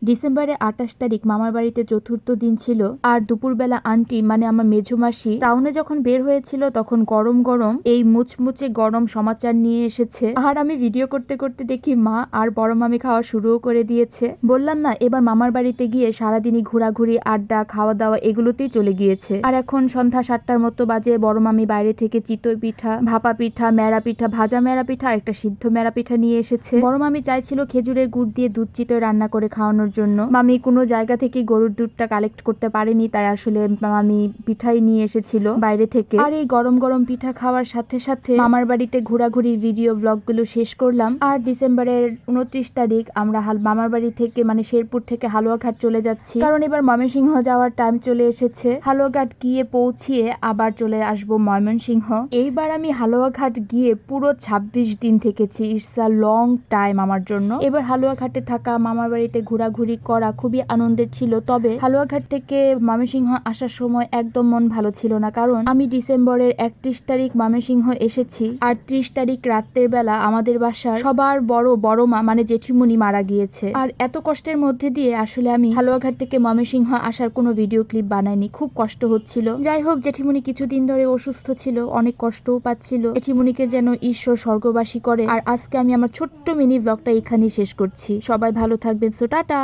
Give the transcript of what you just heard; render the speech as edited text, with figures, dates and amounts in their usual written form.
ডিসেম্বরের ২৮ তারিখ মামার বাড়িতে চতুর্থ দিন ছিল। আর দুপুরবেলা আন্টি মানে আমার মেঝো মাসি টাউনে যখন বের হয়েছিল তখন গরম গরম এই মুচমুচে গরম সমাচার নিয়ে এসেছে। আর আমি ভিডিও করতে করতে দেখি মা আর বড় মামি খাওয়া শুরুও করে দিয়েছে। বললাম না, এবার মামার বাড়িতে গিয়ে সারাদিনই ঘোরাঘুরি, আড্ডা, খাওয়া দাওয়া এগুলোতেই চলে গিয়েছে। আর এখন সন্ধ্যা ৭টার মতো বাজে। বড় মামি বাইরে থেকে চিতই পিঠা, ভাপা পিঠা, মেরা পিঠা, ভাজা মেরা পিঠা আর একটা সিদ্ধ মেরা পিঠা নিয়ে এসেছে। বড় মামি চাইছিল খেজুরের গুড় দিয়ে দুধ চিতই রান্না করে খাওয়ানোর জন্য। মামি কোনো জায়গা থেকে গরুর দুধটা কালেক্ট করতে পারেনি, তাই আসলে মামি পিঠাই নিয়ে এসেছিল বাইরে থেকে। আর এই গরম গরম পিঠা খাওয়ার সাথে সাথে মামার বাড়িতে ঘোরাঘুরির ভিডিও ব্লগগুলো শেষ করলাম। আর ডিসেম্বরের ২৯ তারিখ আমরা মামার বাড়ি থেকে মানে শেরপুর থেকে হালুয়াঘাট চলে যাচ্ছি, কারণ এবার ময়মনসিংহ যাওয়ার টাইম চলে এসেছে। হালুয়াঘাট গিয়ে পৌঁছিয়ে আবার চলে আসবো ময়মনসিংহ। এইবার আমি হালুয়াঘাট গিয়ে পুরো ২৬ দিন থেকেছি। ইটস আ লং টাইম আমার জন্য। এবার হালুয়াঘাটে থাকা, মামার বাড়িতে ঘোরাঘুরি করা খুবই আনন্দের ছিল। তবে হালুয়াঘাট থেকে ময়মনসিংহ আসার সময় একদম মন ভালো ছিল না, কারণ আমি ডিসেম্বরের ৩১ তারিখ ময়মনসিংহ এসেছি আর ৩০ তারিখ রাতের বেলা আমাদের বাসার সবার বড় মা মানে জেঠিমুনি মারা গিয়েছে। আর এত কষ্টের মধ্যে দিয়ে আসলে আমি হালুয়াঘাট থেকে ময়মনসিংহ আসার কোনো ভিডিও ক্লিপ বানাইনি। খুব কষ্ট হচ্ছিল। যাই হোক, জেঠিমুনি কিছুদিন ধরে অসুস্থ ছিল, অনেক কষ্টও পাচ্ছিল। জেঠিমুনিকে যেন ঈশ্বর স্বর্গবাসী করে। আর আজকে আমি আমার ছোট্ট মিনি ব্লগটা এখানেই শেষ করছি। সবাই ভালো থাকবেন। So tata.